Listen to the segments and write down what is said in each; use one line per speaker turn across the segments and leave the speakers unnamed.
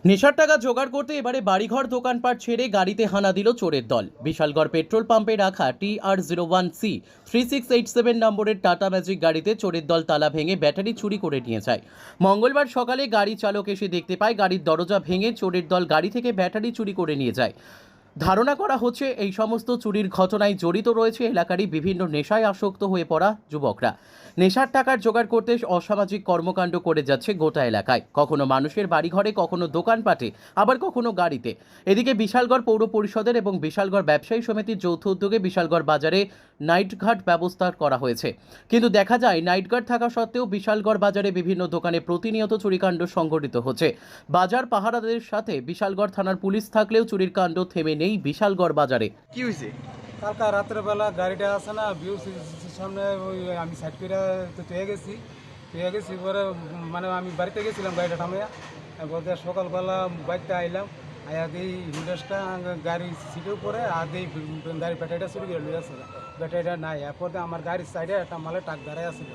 নেশার টাকা জোগাড় করতে এবারে বাড়িঘর দোকানপাট ছেড়ে গাড়িতে হানা দিল চোরের দল। বিশালগড় পেট্রোল পাম্পে রাখা TR01C 3687 নম্বরের টাটা ম্যাজিক গাড়িতে চোরের দল তালা ভেঙে ব্যাটারি চুরি করে নিয়ে যায়। মঙ্গলবার সকালে গাড়ি চালক এসে দেখতে পায় গাড়ির দরজা ভেঙে চোরের দল গাড়ি থেকে ব্যাটারি চুরি করে নিয়ে যায়। ধারণা করা হচ্ছে এই সমস্ত চুরির ঘটনায় জড়িত রয়েছে এলাকারই বিভিন্ন নেশায় আসক্ত হয়ে পড়া যুবকরা। নেশার টাকার জোগাড় করতে অসামাজিক কর্মকাণ্ড করে যাচ্ছে গোটা এলাকায়, কখনো মানুষের বাড়িঘরে, কখনো দোকানপাটে, আবার কখনো গাড়িতে। এদিকে বিশালগড় পৌর পরিষদের এবং বিশালগড় ব্যবসায়ী সমিতির যৌথ উদ্যোগে বিশালগড় বাজারে নাইটঘাট ব্যবস্থা করা হয়েছে। কিন্তু দেখা যায় নাইটঘাট থাকা সত্ত্বেও বিশালগড় বাজারে বিভিন্ন দোকানে প্রতিনিয়ত চুরিকাণ্ড সংঘটিত হচ্ছে। বাজার পাহারাদের সাথে বিশালগড় থানার পুলিশ থাকলেও চুরির কাণ্ড থেমে নেই বিশালগড় বাজারে।
কি হয়েছে?
কালকা রাত্রেবেলা গাড়িটা আসে না বিউসির সামনে, ওই আমি সাইড করে তো পেয়ে গেছি পরে মানে আমি বাড়িতে গেছিলাম গাড়িটা থামিয়া, বলতে সকালবেলা বাইকটা আইলাম, আয়া দিই হুন্ডাসটা গাড়ি সিটের উপরে আর দিই গাড়ি ব্যাটারিটা চুরি করে লিয়ে আসে, ব্যাটারিটা নাই। এরপরে আমার গাড়ির সাইডে একটা মালে টাক দাঁড়ায় আসছিল।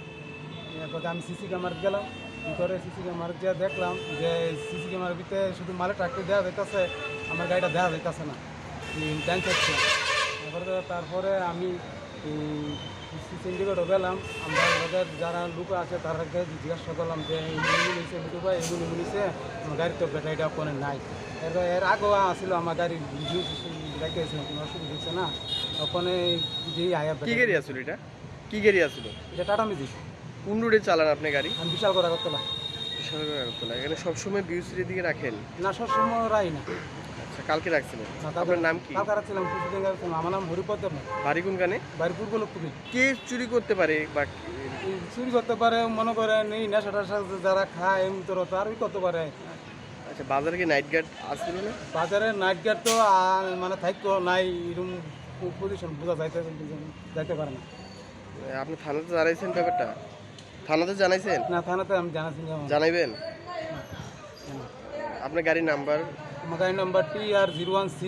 এরপরে আমি সিসি ক্যামেরা গেলাম, ভিতরে সিসি ক্যামেরা গিয়ে দেখলাম যে সিসি ক্যামেরার ভিতরে শুধু মালে টাকটা দেওয়া যাইতেছে, আমার গাড়িটা দেওয়া যাইতেছে না, ডান থাকছে। তারপরে আমি সিন্ডিকেটও গেলাম, আমরা ওদের যারা লোক আছে তাদেরকে জিজ্ঞাসা করলাম যে এগুলি নিয়েছে মিটু ভাই, এগুলি নিয়েছে আমার গাড়ির তো ব্যাটারিটা কোনো নাই। এর আগেও আসছিল আমার গাড়ি রেখেছিল, কোনো অসুবিধা হচ্ছে না। ওখানে যে আয়া
কি গাড়ি আসলো এটা? কি গাড়ি আসলো?
এটা টাটা ম্যাজিক।
কোন রুটে চালান আপনি গাড়ি?
আমি বিশাল করে করতলা।
বিশালগড় আগরতলা। এখানে সবসময় বিউসির দিকে রাখেন?
না, সবসময় রাই না।
আচ্ছা, কালকে রাখছিলেন? আপনার নাম কি?
কালকে রাখছিলাম, কিছুদিন রাখছিলাম। আমার নাম হরিপদ দেব।
বাড়ি কোনখানে?
বাড়ি পূর্ব লোকপুরি।
কে চুরি করতে পারে বা
চুরি করতে পারে মনে করেন এই নেশা টেশা যারা খায় এমনি তো তারই করতে পারে।
আচ্ছা, বাজারে কি নাইট গার্ড আসছিল না?
বাজারে নাইট গার্ড তো মানে থাকতো নাই, এরকম পজিশন বোঝা যাইতে পারে না।
আপনি থানাতে জানাইছেন ব্যাপারটা? থানাতে জানাইছেন?
না, থানাতে আমি জানাচ্ছি।
জানাইবেন? আপনার গাড়ির নাম্বার?
আমার গাড়ির নাম্বার TR01C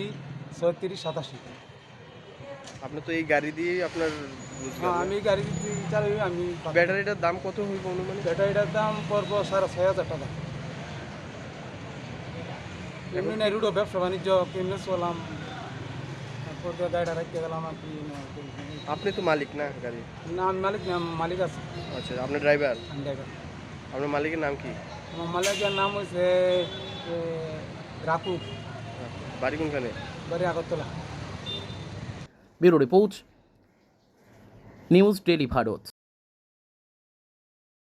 3687।
আপনি তো এই গাড়ি দিয়ে আপনার
আমি গাড়ি চালাই। আমি
ব্যাটারিটার দাম কত হইব অনুমানে?
ব্যাটারিটার দাম পড়বো 6,500 টাকা। এমনি না, রুডো ব্যবসা বাণিজ্য কেমনে চলাম, তারপর গাড়িটা রাখতে গেলাম আর কি।
আপনি তো মালিক না গাড়ি?
না, আমি মালিক না, মালিক আছে।
আচ্ছা, আপনার ড্রাইভার?
আমি ড্রাইভার।
আপনার মালিকের নাম কি?
আমার মালিকের নাম হয়েছে রাকু।
বাড়ি কোনখানে?
বাড়ি Agartala.
Bureau report, news daily Bharat.